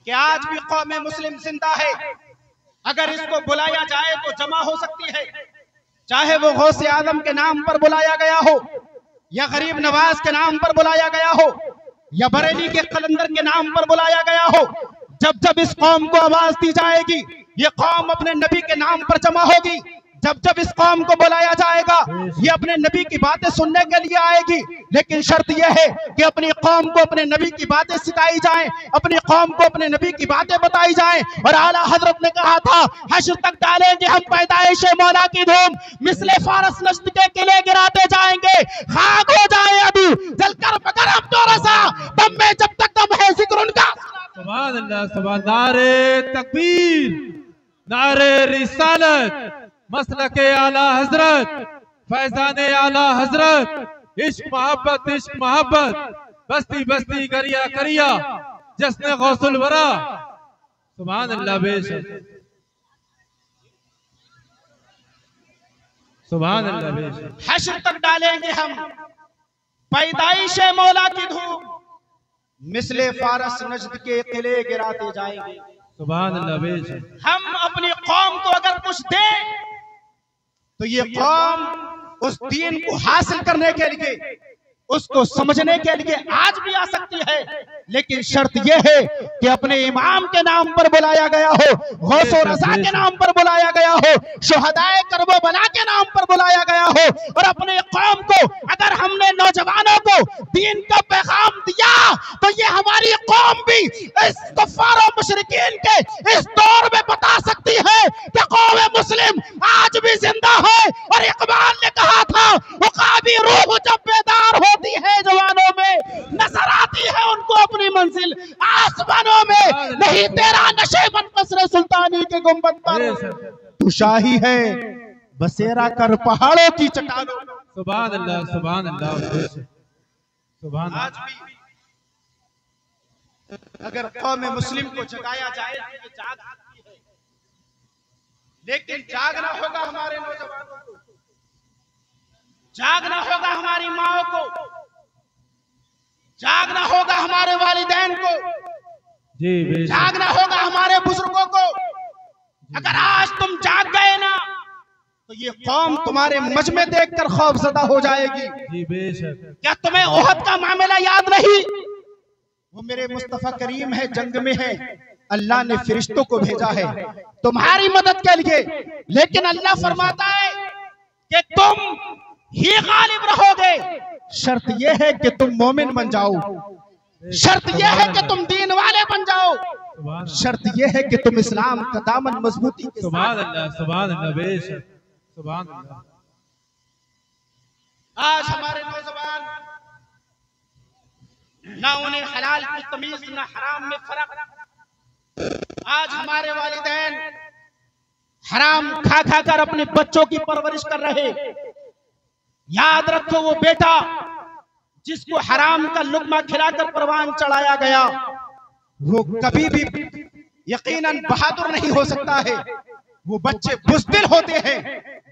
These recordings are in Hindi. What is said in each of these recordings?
कि आज भी कौम मुस्लिम जिंदा है। अगर इसको बुलाया जाए तो जमा हो सकती है, चाहे वो गौसे आजम के नाम पर बुलाया गया हो, या गरीब नवाज के नाम पर बुलाया गया हो, या बरेली के कलंदर के नाम पर बुलाया गया हो। जब जब इस कौम को आवाज दी जाएगी, ये कौम अपने नबी के नाम पर जमा होगी। जब जब इस कौम को बुलाया जाएगा, ये अपने नबी की बातें सुनने के लिए आएगी। लेकिन शर्त यह है कि अपनी कौम को अपने नबी की बातें सिखाई जाएं, अपनी कौम को अपने नबी की बातें बताई जाएं। और आला हजरत ने कहा था, हश्र तक डालेंगे हम पैदाइश मौला की धूम, मिसले फारस नज्द के किले गिराते जाएंगे। खाक हो जाए अभी जलकर मगर हम तो रसा तब में जब तक दम है जिक्र उनका। सुभान अल्लाह, सुभान। नारे तकबीर, नारे रिसालत, मसलके आला हजरत, फैजाने आला हजरत, इश्क मोहब्बत, बस्ती बस्ती करिया करिया, जश्न गौसुल वरा। सुभान अल्लाह, बेशक सुभान अल्लाह, बेशक। हश्र तक डालेंगे हम पैदाइश मौला की धूम, मिसले फारस नज्द के किले गिराते जाएंगे। सुभान अल्लाह, बेशक। हम अपनी कौम को अगर कुछ दें तो ये कौम उस दीन को हासिल करने के लिए, उसको समझने के लिए आज भी आ सकती है। लेकिन शर्त यह है कि अपने इमाम के नाम पर बुलाया गया हो, गौसो रज़ा के नाम पर बुलाया गया हो, शुहदाए करबला के नाम पर बुलाया गया हो। और अपने कौम को अगर हमने नौजवानों को दीन का पैगाम दिया तो ये हमारी कौम भी इस कुफ्फार और मुशरिकीन के इस दौर में बता सकती है कि कौम मुस्लिम आज भी जिंदा है। और इकबाल ने कहा था, उकाबी रूह जब बेदार होती है जवानों में, नजर आती है उनको अपनी मंजिल आसमानों में। नहीं तेरा नशेबन कसरे सुल्तानी के गुंबद पर तू शाही है, बसेरा कर पहाड़ों की चट्टानों। सुभान अल्लाह, सुभान अल्लाह, सुभान। आज भी अगर कौम मुस्लिम को जगाया जाए तो जाग सकती है, लेकिन जागना होगा हमारे नौजवानों को, जागना होगा हमारी माओ को, जागना होगा हमारे वालिदैन को, जी, जागना होगा हमारे बुजुर्गों को। अगर आज तुम जाग गए ना तो ये कौम तुम्हारे मजमे देखकर खौफजदा हो जाएगी। जी, बेशक। क्या तुम्हें ओहद का मामला याद नहीं? वो मेरे मुस्तफा करीम है, जंग में है, अल्लाह ने फरिश्तों को भेजा है तुम्हारी मदद के लिए। लेकिन अल्लाह फरमाता है कि तुम ही गालिब रहोगे। शर्त यह है कि तुम मोमिन बन जाओ, शर्त यह है कि तुम दीन वाले बन जाओ, शर्त यह है कि तुम इस्लाम का दामन मजबूती के साथ। सुभान अल्लाह, सुभान अल्लाह, बेशक, सुभान अल्लाह। आज हमारे नौजवान ना उन्हें हलाल की तमीज ना हराम में फर्क। आज हमारे वालिदैन हराम खा खा कर अपने बच्चों की परवरिश कर रहे। याद रखो, वो बेटा जिसको हराम का लुक़मा खिलाकर परवान चढ़ाया गया, वो कभी भी यकीनन बहादुर नहीं हो सकता है। वो बच्चे बुज़दिल होते हैं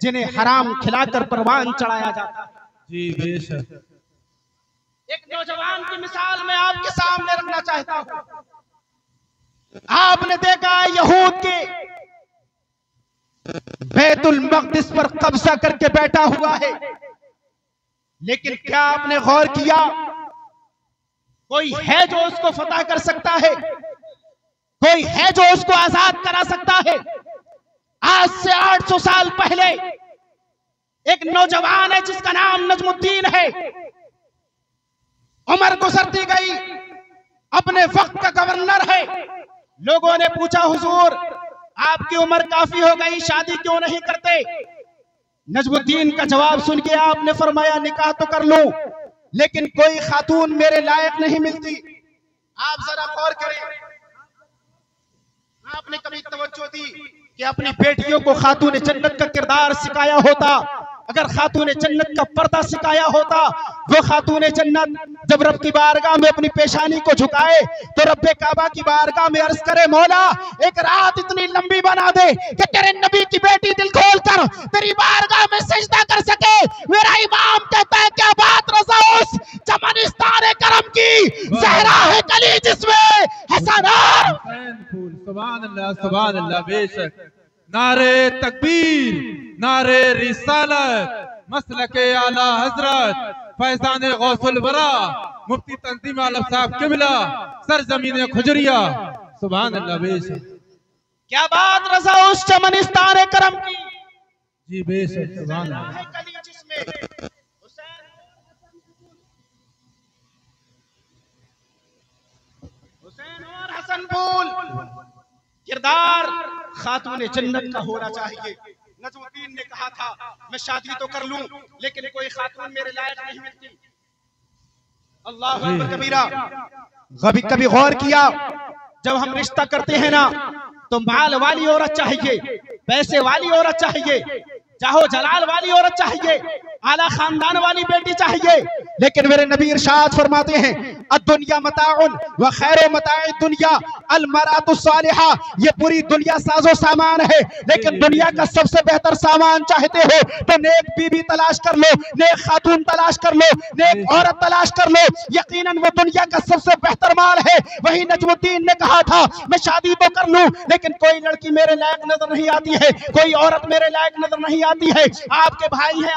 जिन्हें हराम खिलाकर परवान चढ़ाया जाता है। जी, बेशक। एक नौजवान की मिसाल मैं आपके सामने रखना चाहता हूं। आपने देखा है यहूद के बैतुल मक़दिस पर कब्जा करके बैठा हुआ है, लेकिन क्या आपने गौर किया कोई है जो उसको फतह कर सकता है? कोई है जो उसको आजाद करा सकता है? आज से 800 साल पहले एक नौजवान है जिसका नाम नजमुद्दीन है। उम्र गुजरती गई, अपने वक्त का गवर्नर है। लोगों ने पूछा, हुजूर आपकी उम्र काफी हो गई, शादी क्यों नहीं करते? नजमुद्दीन का जवाब सुन के आपने फरमाया, निकाह तो कर लूं, लेकिन कोई खातून मेरे लायक नहीं मिलती। आप जरा गौर करें, आपने कभी तवज्जो दी कि अपनी बेटियों को खातून जन्नत का किरदार सिखाया होता? अगर खातून जन्नत का पर्दा सिकाया होता, वो खातून जन्नत जब रब की बारगाह में अपनी पेशानी को झुकाए तो रब्बे काबा की बारगाह में अर्ज करे, मौला एक रात इतनी लंबी बना दे कि तेरे नबी की बेटी दिल खोल कर तेरी बारगाह में सजदा कर सके। मेरा इमाम कहता है क्या बात रज़ा उस चमनिस्तान करम की, ज़हरा है कली जिसमें हसन और फूल। सुभान अल्लाह, सुभान अल्लाह। बेशक नारे तकबीर, नारे रिसालत, मसलके आला हजरत फैजान गौसुल वरा मुफ्ती तंजीम आलम साहब किबला सरजमीन खुजरिया। सुभान अल्लाह। बेशक क्या बात रज़ा उस चमनिस्तान करम की। जी बेशक। सुभान अल्लाह। कली जिसमें हुसैन और हसन फूल किरदार खातून जन्नत का होना चाहिए। नजमुद्दीन ने कहा था मैं शादी तो कर लूं लेकिन कोई खातून मेरे लायक नहीं मिलती। अल्लाह अकबर कबीरा। कभी कभी गौर किया, जब हम रिश्ता करते हैं ना तो माल वाली औरत चाहिए, पैसे वाली औरत चाहिए, चाहो जलाल वाली औरत चाहिए, आला खानदान वाली बेटी चाहिए। लेकिन मेरे नबी इरशाद फरमाते हैं अद्दुनिया मताउन व खैरो मताए दुनिया अल मरातु सालिहा, ये पूरी दुनिया साजो सामान है, लेकिन दुनिया का सबसे बेहतर सामान चाहते हो तो नेक बीबी तलाश कर लो, नेक खातून तलाश कर लो, नेक औरत तलाश कर लो, यकीनन वो दुनिया का सबसे बेहतर माल है। वही नजमुद्दीन ने कहा था मैं शादी तो कर लूं लेकिन कोई लड़की मेरे लायक नजर नहीं आती है, कोई औरत मेरे लायक नजर नहीं आती है। आपके भाई हैं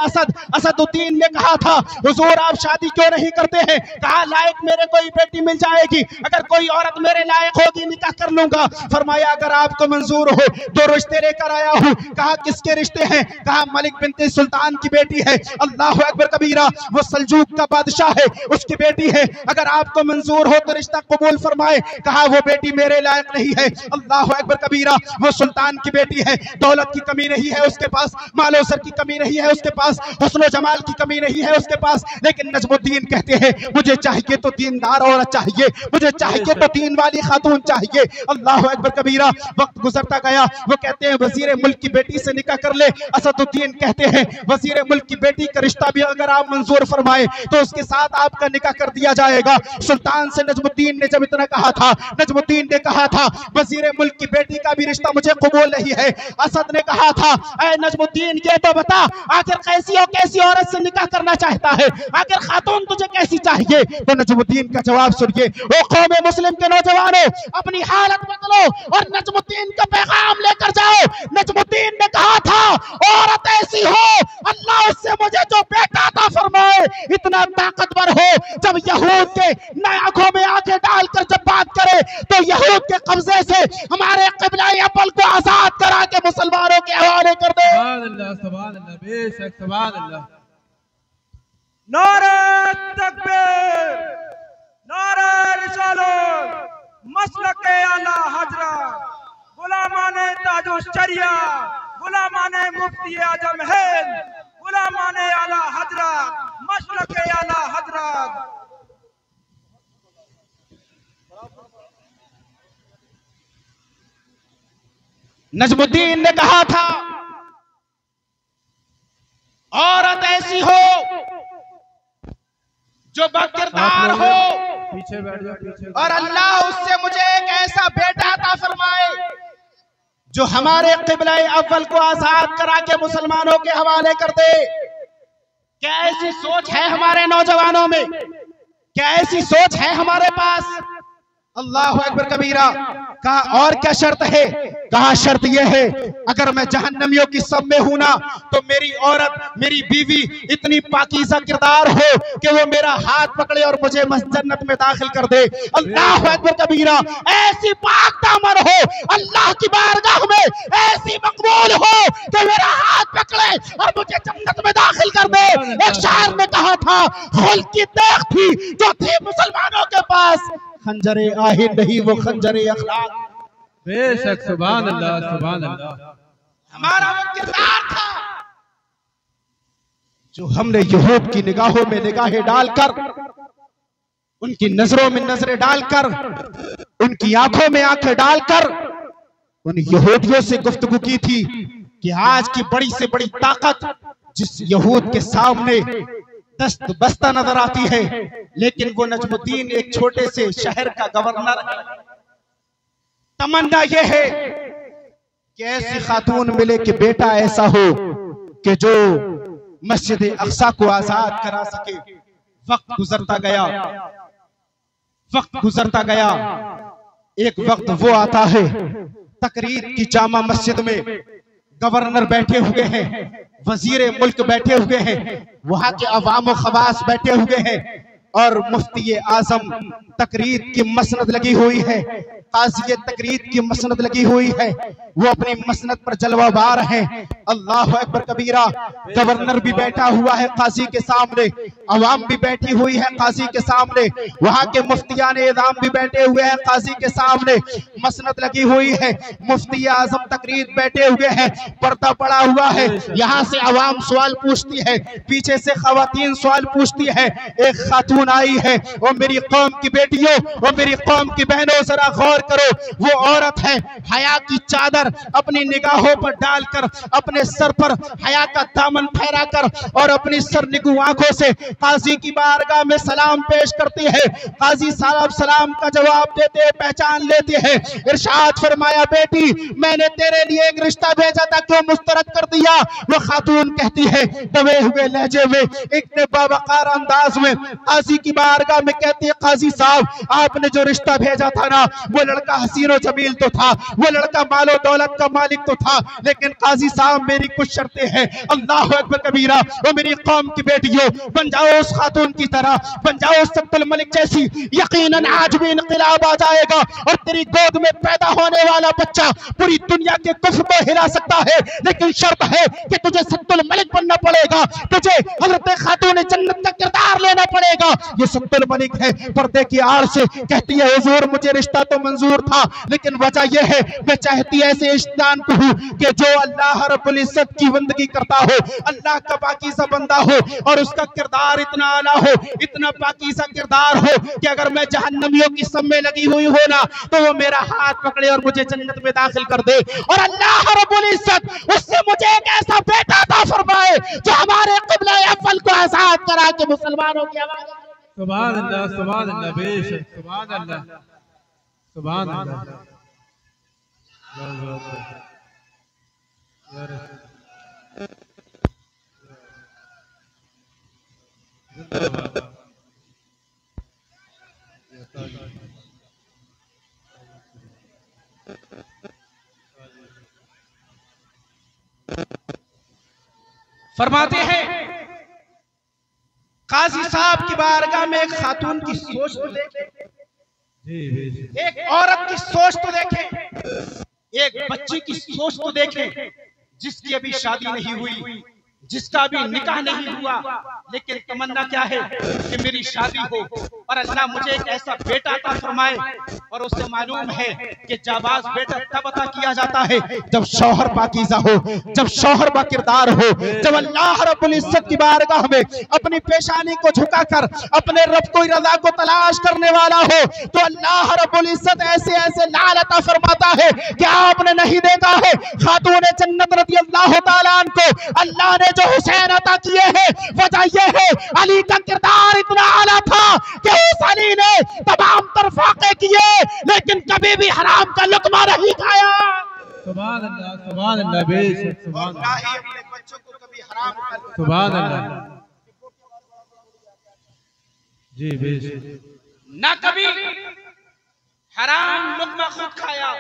असदुद्दीन ने कहा था हुजूर आप शादी क्यों नहीं करते हैं? कहा लायक मेरे कोई बेटी मिल जाएगी, अगर कोई औरत मेरे लायक होगी निकाह कर लूंगा। फरमाया अगर आपको मंजूर हो दो रिश्ते लेकर आया हूँ। कहा किसके रिश्ते हैं? कहा मलिक बिनते सुल्तान की बेटी है। अल्लाह अकबर कबीरा। वो सल्जूक का बादशाह है, उसकी बेटी है, अगर आपको मंजूर हो तो रिश्ता कबूल फरमाए। कहा वो बेटी मेरे लायक नहीं है। अल्लाह अकबर कबीरा। वो सुल्तान की बेटी है, दौलत की कमी नहीं है उसके पास, मालो सर की कमी नहीं है उसके पास, हुस्न जमाल की कमी नहीं है उसके पास, लेकिन नजमुद्दीन कहते हैं मुझे चाहिए तो दीनदार औरत चाहिए, मुझे चाहिए तो दीन वाली खातून चाहिए। अल्लाह अकबर कबीरा। वक्त गुजरता गया, वो कहते हैं वजीर मुल्क की बेटी से निकाह कर ले। असदुद्दीन कहते हैं वजीर मुल्क की बेटी का रिश्ता भी अगर आप मंजूर फरमाए तो उसके साथ आपका निकाह कर दिया जाएगा। सुल्तान से नजमुद्दीन ने जब इतना कहा था, नजमुद्दीन ने कहा था वजीर मुल्क की बेटी का भी रिश्ता मुझे कबूल नहीं है। असद ने कहा था ऐ नजमुद्दीन ये तो बता आखिर कैसी औरत से निकाह करना चाहता है, आखिर खातून तुझे कैसी चाहिए? तो नजमुद्दीन का जवाब सुनिए, ओ कौम मुस्लिम के नौजवानों अपनी हालत बदलो और नजमुद्दीन का पैगाम लेकर जाओ। नजमुद्दीन ने कहा था औरत ऐसी हो अल्लाह उससे मुझे जो बेटा अता फरमाए, इतना ताकतवर हो जब यहूद के आंखों में आंखें डालकर जब बात करे तो यहूद के कब्जे से हमारे क़िबला अव्वल को आजाद करा के मुसलमानों के हवाले कर दे। सुभान अल्लाह, सुभान अल्लाह। बेशक सुभान अल्लाह। नारे तकबीर, नारे रिसालत, मसलके आला हजरत, गुलामाने ताजुश्शरिया, गुलामाने मुफ्ती आजम हिंद, गुलामाने आला हजरत, मसलके आला हजरत। नजमुद्दीन ने कहा था औरत ऐसी हो जो बाकिरदार हो पीछे बैठ जाओ, पीछे। और अल्लाह उससे मुझे एक ऐसा बेटा अता फरमाए जो हमारे क़िबला अव्वल को आजाद करा के मुसलमानों के हवाले कर दे। क्या ऐसी सोच है हमारे नौजवानों में? क्या ऐसी सोच है हमारे पास? अल्लाह अकबर कबीरा। कहा और क्या शर्त है? कहा शर्त यह है अगर मैं जहन्नमियों की सब में हूं ना तो मेरी औरत मेरी बीवी इतनी पाकीज़ा किरदार हो कि वो मेरा हाथ पकड़े और मुझे जन्नत में दाखिल कर दे। अल्लाह अकबर कबीरा। ऐसी पाक दामन हो अल्लाह की बारगाह में, ऐसी मकबूल हो कि मेरा हाथ पकड़े और मुझे जन्नत में दाखिल कर दे। एक शायर ने कहा था खुल की देख थी जो थी मुसलमानों के पास, खंजरे आहिर नहीं वो खंजरे अखलाक। बेशक सुभान अल्लाह, सुभान अल्लाह। हमारा वो किरदार था जो हमने यहूद की निगाहों में निगाहें डालकर, उनकी नजरों में नजरें डालकर, उनकी आंखों में आंखें डालकर उन यहूदियों से गुफ्तगू की थी कि आज की बड़ी से बड़ी ताकत जिस यहूद के सामने दस्त बस्ता नजर आती है, लेकिन वो नजमुद्दीन एक छोटे से शहर का गवर्नर है। तमन्ना यह है कि ऐसी खातून मिले कि बेटा ऐसा हो कि जो मस्जिद अक्सा को आजाद करा सके। वक्त गुजरता गया, वक्त गुजरता गया। एक वक्त वो आता है, तकरीर की जामा मस्जिद में गवर्नर बैठे हुए हैं, वजीर मुल्क बैठे हुए हैं, वहां के अवाम खवास बैठे हुए हैं और मुफ्ती आजम तकरीर की मसनद लगी हुई है, काजी तकरीर की मसनद लगी हुई है। वो अपनी मसनद पर जलवाबार है। अल्लाह अकबर कबीरा। गवर्नर भी बैठा हुआ है काजी के सामने, अवाम भी बैठी हुई है काजी के सामने, वहां के मुफ्तियान एज़ाम भी बैठे हुए हैं काजी के सामने। मसनद लगी हुई है, मुफ्ती आजम तकरीर बैठे हुए हैं, पर्दा पड़ा हुआ है। यहाँ से अवाम सवाल पूछती है, पीछे से खवातीन सवाल पूछती है। एक खातून आई है, वो मेरी कौम की बेटियों, वो मेरी कौम की बहनों, जरा गौर करो, वो औरत है हया की चादर अपनी निगाहों पर डालकर, अपने सर पर हया का दामन फहराकर और अपनी सरनिगू आंखों से काजी की बारगाह में सलाम पेश करती है। काजी साहब सलाम का जवाब देते हैं, पहचान लेते हैं। इरशाद फरमाया, बेटी मैंने तेरे लिए एक रिश्ता भेजा था, क्यों मुस्तरद कर दिया? वो खातून कहती है दबे हुए लहजे में, एक बावकार अंदाज में काजी की बारगाह में कहती है, काजी साहब आपने जो रिश्ता भेजा था ना, वो लड़का हसीनो जमील तो था, वो लड़का मालो दौलत का मालिक तो था, लेकिन काजी साहब मेरी कुछ शर्तें हैं। अल्लाह अकबर कबीरा। वो मेरी कौम की बेटियों, बन जाओ उस खातून की तरह, बन जाओ उस अब्दुल मलिक जैसी। यकीनन आज भी इनकलाब आ जाएगा और तेरी गोद में पैदा होने वाला बच्चा पूरी दुनिया के कुफ्र को हिला सकता है, लेकिन शर्त है कि तुझे अब्दुल मलिक बनना पड़ेगा, तुझे हजरत खातून जन्नत का किरदार लेना पड़ेगा। ये अब्दुल मलिक है, पर्दे की आड़ से कहती है, हुजूर मुझे रिश्ता तो मंजूर था, लेकिन वजह यह है मैं चाहती ऐसे इश्तान को हूं कि जो अल्लाह रब्बुल इज्जत की बंदगी करता हो, अल्लाह का पाकीज़ा बंदा हो और उसका किरदार इतना आला हो, इतना पाकीज़ा किरदार हो कि अगर मैं जहन्नमियों की सब में लगी हुई हो ना, तो वो मेरा हाथ पकड़े और मुझे जन्नत में दाखिल कर दे। और अल्लाह रब्बुल इज्जत उससे मुझे एक ऐसा बेटा अता फरमाए जो हमारे क़िबला अव्वल को आज़ाद करा के मुसलमानों की आवाज़। सुभान अल्लाह, सुभान अल्लाह, बेशक सुभान अल्लाह, सुभान अल्लाह। फरमाते हैं काजी साहब की बारगाह में एक खातून की सोच तो देखें, एक औरत की सोच तो देखें, एक बच्ची की सोच तो देखें, जिसकी अभी शादी नहीं हुई, जिसका अभी निकाह नहीं हुआ, लेकिन तमन्ना क्या है कि मेरी शादी हो और अल्लाह मुझे एक ऐसा बेटा अता फरमाए। और उसे मालूम है कि जाबाज बेटा तब अता किया जाता है जब शौहर पाकीज़ा हो, जब शौहर बा किरदार हो, जब अल्लाह रब्बुल इज्जत की बारगाह में अपनी पेशानी को झुकाकर अपने रब को रज़ा को तलाश करने वाला हो, तो अल्लाह रब्बुल इज्जत ऐसे ऐसे लाल अता फरमाता है कि आपने नहीं देखा है खातून जन्नत रज़ी अल्लाह तआला अन्हा को अल्लाह ने जो हुसैन अता किए हैं, वजह यह है अली का किरदार इतना आला था कि उस अली ने तमाम तरफाके किए, लेकिन कभी भी हराम का लुक़मा नहीं खाया। सुभान अल्लाह, सुभान अल्लाह, बेशक सुभान अल्लाह, अपने बच्चों को कभी हराम का सुभान अल्लाह, जी बेशक, ना कभी हराम लुक़मा खुद खाया,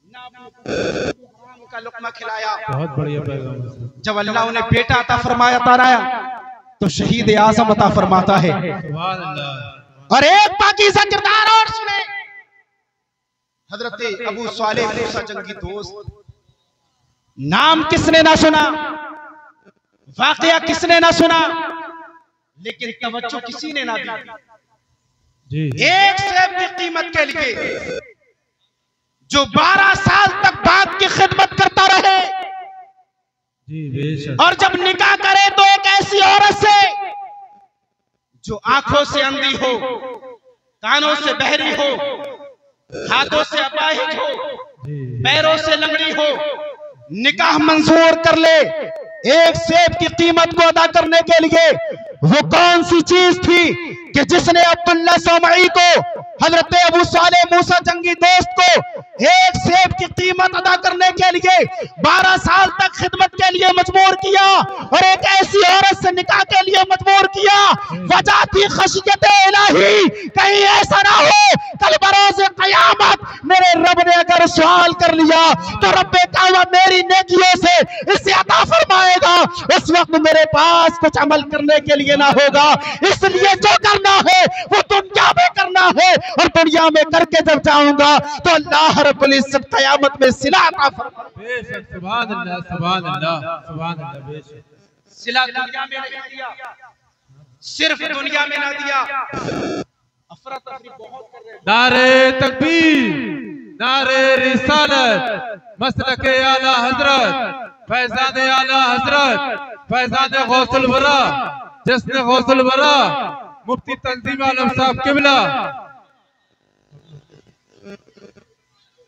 ना हराम का लुक़मा खिलाया। बहुत बढ़िया पैगाम। जब अल्लाह उन्हें बेटा अता फरमाया ताराया, तो शहीद आज़म अता फरमाता है। सुभान अल्लाह। और एक पाकीज़ा किरदार और सुने, हजरत अबू सालेह मूसा जंगी दोस्त, नाम किसने ना सुना, वाकया किसने ना सुना, लेकिन तवज्जो किसी ने ना दी। एक सेब की कीमत के लिए जो 12 साल तक बाप की खिदमत करता रहे, जी बेशक, और और जब निकाह करे तो एक ऐसी औरत से जो आंखों से अंधी हो, कानों से बहरी हो, हाथों से अपाहिज हो, पैरों से लंगड़ी हो, निकाह मंजूर कर ले, एक सेब की कीमत को अदा करने के लिए वो कौन सी चीज थी कि जिसने अब्दुल्ला सोमई को, हजरत अबू सालेह मूसा जंगी दोस्त को एक सेब की कीमत अदा करने के लिए 12 साल तक खिदमत के लिए मजबूर किया और एक ऐसी औरत से निकाह के लिए मजबूर किया। वजह थी खशियत इलाही, कहीं ऐसा ना हो कल बरोज़े क़यामत मेरे रब ने अगर सवाल कर लिया तो रब्बे काबा मेरी नेकियों से इसे अता फरमाएगा, उस वक्त मेरे पास कुछ अमल करने के लिए ना होगा। इसलिए जो करना है वो दुनिया में करना है और दुनिया में करके जब जाऊंगा तो अल्लाह रब्बुल इज्जत क़यामत में सिला अता फरमाएगा। बेशक, सुभान अल्लाह, सुभान अल्लाह, सुभान अल्लाह। बेशक सिला दुनिया में नहीं दिया, सिर्फ दुनिया में ना दिया। अफरा तफरी बहुत कर रहे हैं। नारे तकबीर, नारे रिसालत, मसलके आला हजरत, फैज़ाने आला हजरत, फैज़ाने गौसुल वरा, जिसने गौसुल वरा मुफ्ती तंजीम आलम साहब किबला।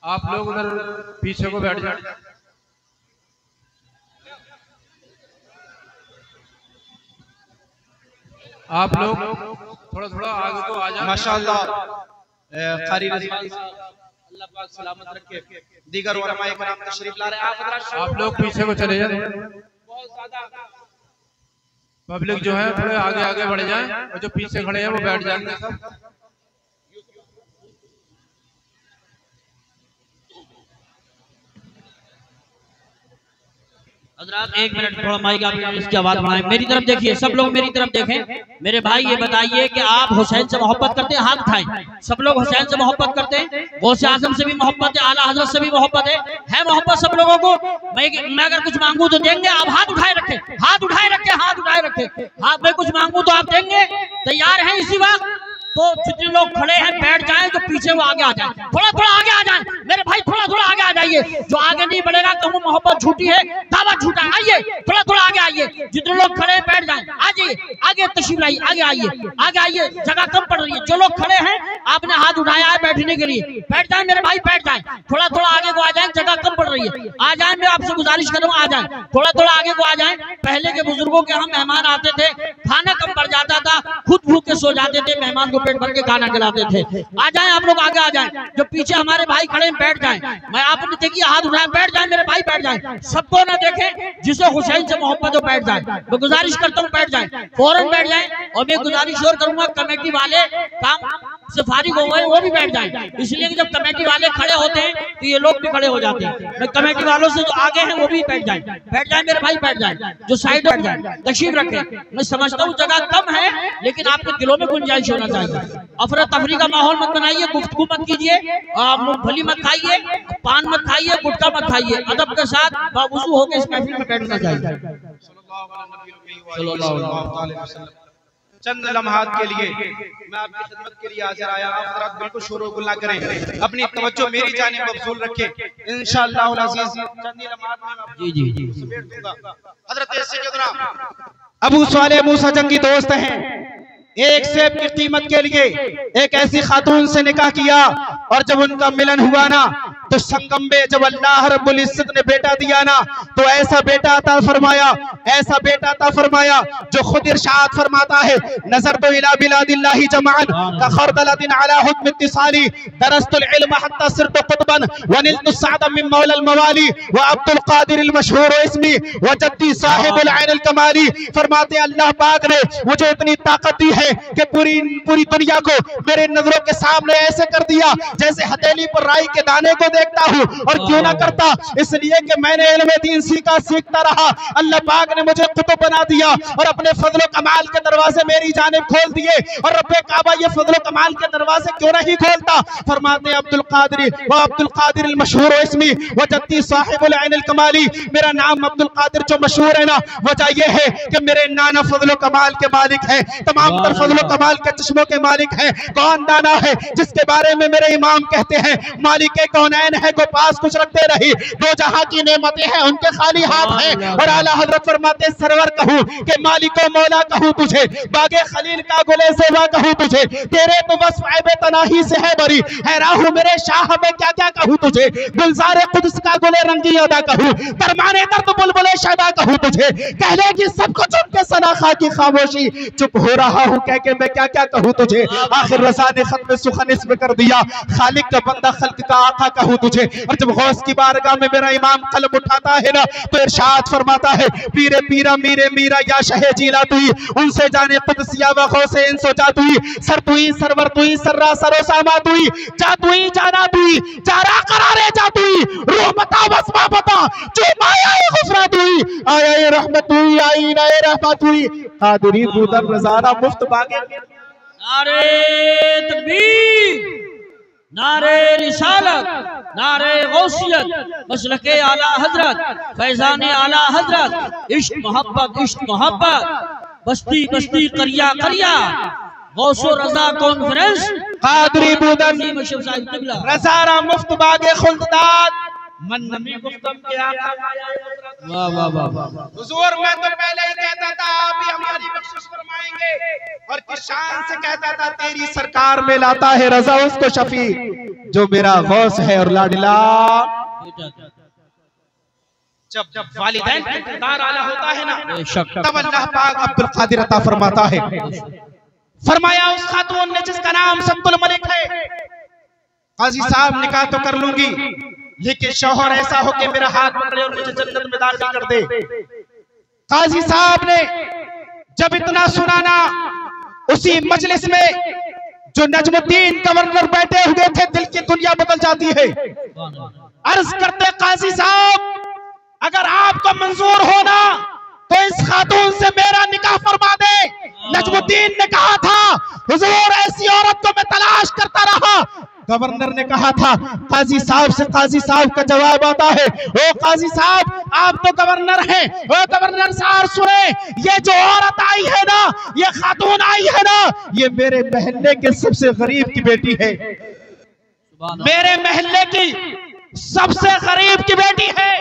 आप लोग उधर पीछे को बैठ जाए। आप लोग थोड़ा थोड़ा आगे को आ जाए। माशाअल्लाह, कारी रिजवान साहब अल्लाह पाक सलामत रखे, दीगर उलमा इकराम तशरीफ ला रहे हैं। आप लोग पीछे को चले जाए। बहुत ज्यादा पब्लिक जो है थोड़े आगे आगे बढ़ जाए और जो पीछे खड़े हैं वो बैठ जाएंगे सब। हज़रात एक मिनट थोड़ा माइक आप इसकी आवाज बढ़ाएं, मेरी तरफ देखिए, सब लोग मेरी तरफ देखें। मेरे भाई ये बताइए कि आप हुसैन से मोहब्बत करते हैं? हाथ उठाएं। सब लोग हुसैन से मोहब्बत करते हैं? गौसे आजम से भी मोहब्बत है, आला हजरत से भी मोहब्बत है मोहब्बत सब लोगों को? मैं अगर कुछ मांगू तो देंगे? आप हाथ उठाए रखें, हाथ उठाए रखें, हाथ उठाए रखें। हाथ में कुछ मांगू तो आप देंगे? तैयार हैं इसी वक्त? तो जितने लोग खड़े हैं बैठ जाएं, जो पीछे वो आगे आ जाएं, थोड़ा थोड़ा आगे आ जाएं। मेरे भाई थोड़ा थोड़ा आगे आ जाइए। जो आगे नहीं बढ़ेगा तो वो मोहब्बत झूठी है, दावा झूठा। आइए थोड़ा थोड़ा आगे आइए। जितने लोग खड़े हैं बैठ जाएं। आ जाइए, आगे तशरीफ लाइए, आगे आइए, आगे आइए, जगह कम पड़ रही है। जो लोग खड़े हैं आपने हाथ उठाया है बैठने के लिए, बैठ जाए मेरे भाई, बैठ जाए। थोड़ा थोड़ा आगे को आ जाए, जगह कम पड़ रही है। आ जाए, मैं आपसे गुजारिश करूँ आ जाए, थोड़ा थोड़ा आगे को आ जाए। पहले के बुजुर्गों के यहाँ मेहमान आते थे, खाना कम पड़ जाता था, खुद भूखे सो जाते थे, मेहमान को पेट भर के खाना खिलाते थे। आ जाएं आप लोग, आगे आ जाएं। जो पीछे हमारे भाई खड़े हैं बैठ जाएं। मैं आपने देखिए हाथ उठाए, बैठ जाएं मेरे भाई, बैठ जाएं। सबको ना देखें, जिसे हुसैन से मोहब्बत हो बैठ जाएं। मैं गुजारिश करता हूं बैठ जाएं, फौरन बैठ जाएं। और मैं गुजारिश और करूंगा कमेटी वाले काम से फारिग हो गए वो भी बैठ जाएं, इसलिए कि जब कमेटी वाले खड़े होते हैं तो ये लोग भी खड़े हो जाते हैं। मैं कमेटी वालों से जो आगे हैं वो भी बैठ जाएं, बैठ जाएं मेरे भाई, बैठ जाएं। जो साइड बैठ जाएं, तशरीफ रखें। मैं समझता हूँ जगह कम है लेकिन आपके दिलों में गुंजाइश होना चाहिए। अफरा तफरी का माहौल मत बनाइए, गुफ्तगू मत कीजिए, मूंगफली मत खाइए, पान मत खाइए, गुटखा मत खाइए। अदब के साथ बावजू होकर इस महफिल में बैठना चाहिए। चंद लम्हात के लिए मैं आपकी खिदमत के लिए हाजिर आया। आप हज़रात बिल्कुल शोर गुल करें, अपनी तवज्जो मेरी जानिब मबसूल रखें। इंशाअल्लाह उल अज़ीज़ चंद लम्हात में जी समेट दूंगा। हज़रत सैयदना अबू सालेह मूसा जंगी दोस्त हैं, एक सेब की कीमत के लिए एक ऐसी खातून से निकाह किया और जब उनका मिलन हुआ ना तो संगम में जब अल्लाह रब्बुल इज्जत ने बेटा दिया ना तो ऐसा बेटा अता फरमाया, ऐसा बेटा अता फरमाया जो खुद इरशाद फरमाता है, नजर तो इला बिलादिल्लाहि जमाअन का खरदलतिन अला हुक्म इत्तिसाली दरस्तुल इल्म हत्ता सिरतु कुतबन व निलतु सअद मिन मौला अल मवाली व अब्दुल कादिर अल मशहूर इस्मी व जद्दी साहिबुल ऐन अल कमाली। फरमाते अल्लाह पाक ने मुझे इतनी ताकत दी है कि पूरी दुनिया को मेरे नजरों के सामने ऐसे कर दिया जैसे हथेली पर राई के दाने को देखता हूँ। और क्यों ना करता, इसलिए कि मैंने इल्म दीन सीखता रहा। अल्लाह पाक ने मुझे कुतुब बना दिया और अपने फजलो कमाल के दरवाजे मेरी जानिब खोल दिए। और रब्बे काबा ये फजलो कमाल के दरवाजे क्यों नहीं खोलता। फरमाते अब्दुल कादिर अल मशहूर इस्मी व जद्दी साहिबुल ऐन अल कमाली, मेरा नाम अब्दुल कादिर जो मशहूर है ना, वजह यह है कि मेरे नाना फजलो कमाल के मालिक है, तमाम तर फजलो कमाल के चश्मों के मालिक है। कौन दाना है जिसके बारे में मेरे इमाम कहते हैं मालिक कौन कौनैन है को पास कुछ रखते नहीं, दो जहां की नेमतें हैं उनके खाली हाथ हैं। और आला हजरत फरमाते सरवर कहूं कि मालिको मौला कहूं तुझे, बागे खलील का गुले सेवा कहूं तुझे, तेरे तो बस ऐबे तनाही से है बरी, है राहू मेरे शाह में क्या क्या कहूं तुझे, गुलजारे कुद्स का गुले रंगी अदा कहूं, फरमाने दर्द बुलबुले शैदा कहूं तुझे, कह ले कि सब कुछ उनके सनाखा की खामोशी, चुप हो रहा हूं कह के मैं क्या क्या कहूं तुझे। आखिर रज़ा ने खत में सुखन इसमें कर दिया, खालिक का बंदा खल्क का आका कहूं तुझे। और जब गौस की बारगाह में मेरा इमाम कलम उठाता है ना तो इरशाद फरमाता है पीरे पीरा मीरे मीरा या शहे जीला तुई, उनसे जाने कुदसिया व गौसे इन सोचा तुई, सर तुई सरवर तुई सर्रा सरोसामा तुई, जा तुई जाना तुई जारा करारे जा तुई, रूह बता वस्मा बता जो माया गुफरा तुई, आया रहमत तुई आई ना रहमत तुई, कादरी बुदर नजारा मुफ्त बागे। नारे तकबीर, नारे रिसालत, नारे गौसियत, मसलके आला हजरत, फैजाने आला हजरत, इश्क मोहब्बत, बस्ती बस्ती करिया करिया, गौसो रजा कॉन्फ्रेंस, कादरी बुदर रजारा मुफ्त बागे खुल्दात, मन नमी गुफ्तम के आका। वाह वाह वाह। हुजूर मैं तो पहले ही कहता था आप ही हमारी बख्शिश फरमाएंगे, और किस शान से कहता था तेरी सरकार में लाता है रजा उसको शफी जो मेरा गौस है और लाडिला। जब वालिदैन का किरदार आला होता है ना तब अल्लाह पाक अब्दुल कादिर अता फरमाता है। फरमाया उस खातून ने जिसका नाम अब्दुल मलिक है, काजी साहब निकाह तो कर लूंगी लेकिन शौहर ऐसा हो कि मेरा हाथ पकड़े और मुझे जन्नत में दाखिल कर दे। काजी साहब ने जब इतना सुना ना, उसी मजलिस में जो नजमुद्दीन गवर्नर बैठे हुए थे दिल की दुनिया बदल जाती है। अर्ज करते काजी साहब अगर आपको मंजूर हो ना तो इस खातून से मेरा निकाह फरमा दे। नजमुद्दीन ने कहा था हुजूर ऐसी औरत को मैं तलाश करता रहा। गवर्नर ने कहा था काजी साहब से, काजी साहब का जवाब आता है ओ काजी साहब आप तो गवर्नर हैं, ओ गवर्नर साहब सुने, ये जो औरत आई है ना, ये खातून आई है ना, ये मेरे महल्ले के सबसे गरीब की बेटी है, मेरे महल्ले की सबसे गरीब की बेटी है।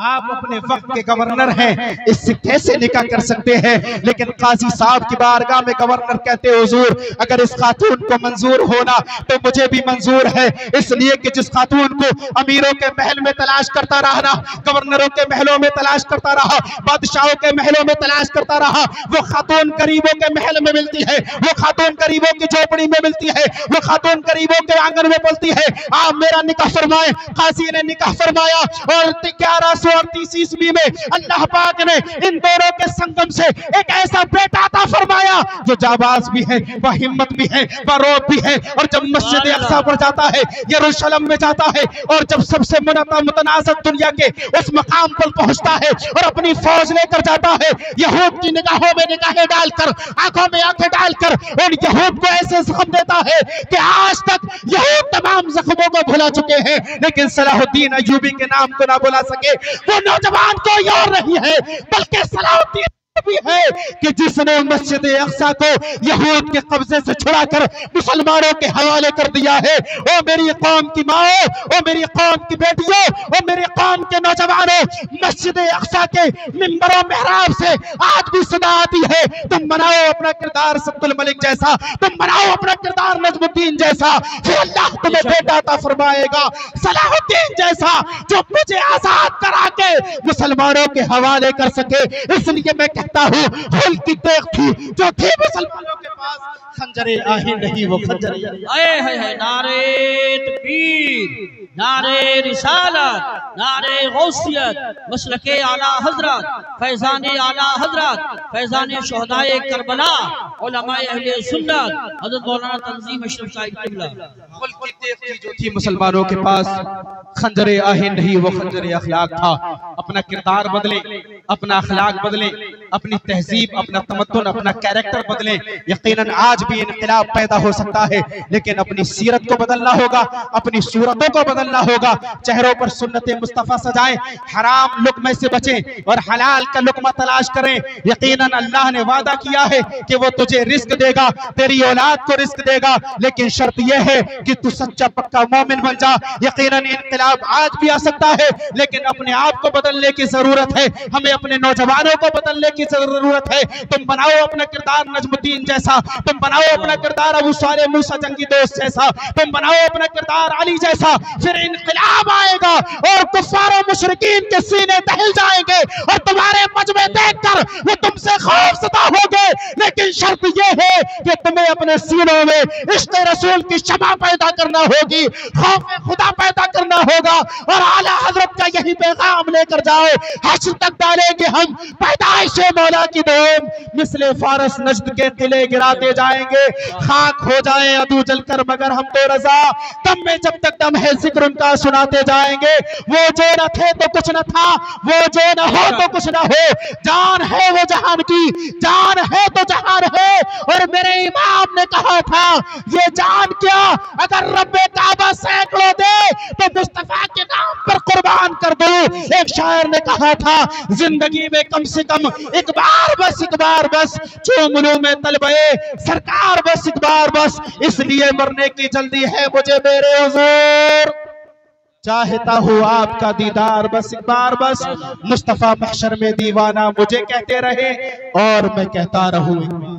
आप अपने वक्त के गवर्नर हैं, इससे कैसे निकाह कर सकते हैं? लेकिन काजी साहब की बारगाह में गवर्नर कहते हुजूर अगर इस खातून को मंजूर होना तो मुझे भी मंजूर है, इसलिए कि जिस खातून को अमीरों के महल में तलाश करता रहा, गवर्नरों के महलों में तलाश करता रहा, बादशाहों के महलों में तलाश करता रहा, वो खातून गरीबों के महल में मिलती है, वो खातून गरीबों की झोपड़ी में मिलती है, वो खातून गरीबों के आंगन में पलती है। आप मेरा निकाह फरमाए। काजी ने निकाह फरमाया और 1138 ईस्वी में अल्लाह पाक ने इन दोनों के संगम से एक ऐसा बेटा अता फरमाया जो जाबाज भी है, वह हिम्मत भी है, वह रोब भी है। और जब मस्जिद अक्सा पर जाता है, यरूशलेम में जाता है, और जब सबसे मुतनाज़त दुनिया के उस मकाम पर पहुंचता है और अपनी फौज लेकर जाता है, यहूद की निगाहों में निगाहें डालकर, आंखों में आंखें डालकर उन यहूद को ऐसे जख्म देता है कि आज तक यहूद तमाम जख्मों को भुला चुके हैं, लेकिन सलाहुद्दीन अय्यूबी के नाम को ना भुला सके। वो नौजवान कोई और नहीं है बल्कि सलाहुद्दीन भी है कि जिसने मस्जिद अक्सा को यहूद के कब्जे से छुड़ाकर मुसलमानों के हवाले कर दिया है। ओ मेरी कौम की माओ, ओ मेरी कौम की बेटियों, ओ मेरी कौम के नौजवानों, मस्जिद अक्सा के मिंबरों मेहराब से आज भी सदा आती है तुम बनाओ अपना किरदार अब्दुल मलिक जैसा, तुम बनाओ अपना किरदार नजमुद्दीन जैसा, फिर अल्लाह तुम्हें बेटा अता फरमाएगा सलाहुद्दीन जैसा जो मुझे आजाद करा के मुसलमानों के हवाले कर सके। इसलिए मैं कहता हूँ हुल की तेग थी जो थी मुसलमानों के पास, खंजरे आही नहीं वो खंजरे। नारे तकबीर, नारे रिसालत, नारे गौसियत, मसलके आला हजरत, फैजाने आला हजरत, फैजाने शुहदाए करबला, उलमाए अहले सुन्नत, हज़रत मौलाना तंजीम अशरफ साहिब क़िबला। हुल की तेग थी जो थी मुसलमानों के पास, खंजरे आही नहीं वो खंजरे अखलाक था। अपना किरदार बदले, अपना अखलाक बदले, अपनी तहजीब, अपना तमद्दुन, अपना कैरेक्टर बदलें। यकीनन आज भी इनकलाब पैदा हो सकता है, लेकिन अपनी सीरत को बदलना होगा, अपनी सूरतों को बदलना होगा। चेहरों पर सुन्नते मुस्तफा सजाएं, हराम लुक्मे से बचें और हलाल का लुक्मा तलाश करें। यकीनन अल्लाह ने वादा किया है कि वो तुझे रिस्क देगा, तेरी औलाद को रिस्क देगा, लेकिन शर्त यह है कि तू सच्चा पक्का मोमिन बन जा। यकीनन इनकलाब आज भी आ सकता है, लेकिन अपने आप को बदलने की जरूरत है। हमें अपने नौजवानों को बदलने की जरूरत है। तुम बनाओ अपना किरदार नजमुद्दीन जैसा, तुम बनाओ अपना किरदार अबू साले मूसा जंगी दोस्त जैसा, तुम बनाओ अपना किरदार अली जैसा। फिर इनकलाब आएगा और कुफ्फार और मुशरिकीन के सीने दहल जाएंगे और तुम्हारे मजमे देखकर वो तुमसे खौफज़दा होंगे। लेकिन शर्त यह है कि तुम्हें अपने सीनों में इश्क़ रसूल की शमा पैदा करना होगी, खौफ खुदा पैदा करना होगा और आला हजरत का यही पैगाम लेकर जाओ। हश्र तक डालेंगे हम पैदाइश मौला की धूम, मिसले फारस नजद के किले गिराते जाएंगे। खाक हो जाए अदू जलकर मगर हम तो रजा, दम में जब तक दम है जिक्र उनका सुनाते जाएंगे। वो जो न थे तो कुछ न था, वो जो न हो तो कुछ न हो, जान है वो जहान की, जान है तो जहान है। और मेरे इमाम ने कहा था ये जान क्या अगर रब्बे काबा सैकड़ों दे तो मुस्तफा के नाम पर कुर्बान कर दो। एक शायर ने कहा था जिंदगी में कम से कम एक बार बस, एक बार बस चूमलूं में तलबे सरकार बस, एक बार बस, इसलिए मरने की जल्दी है मुझे मेरे हुजूर, चाहता हूँ आपका दीदार बस, एक बार बस। मुस्तफा महशर में दीवाना मुझे कहते रहे और मैं कहता रहूं।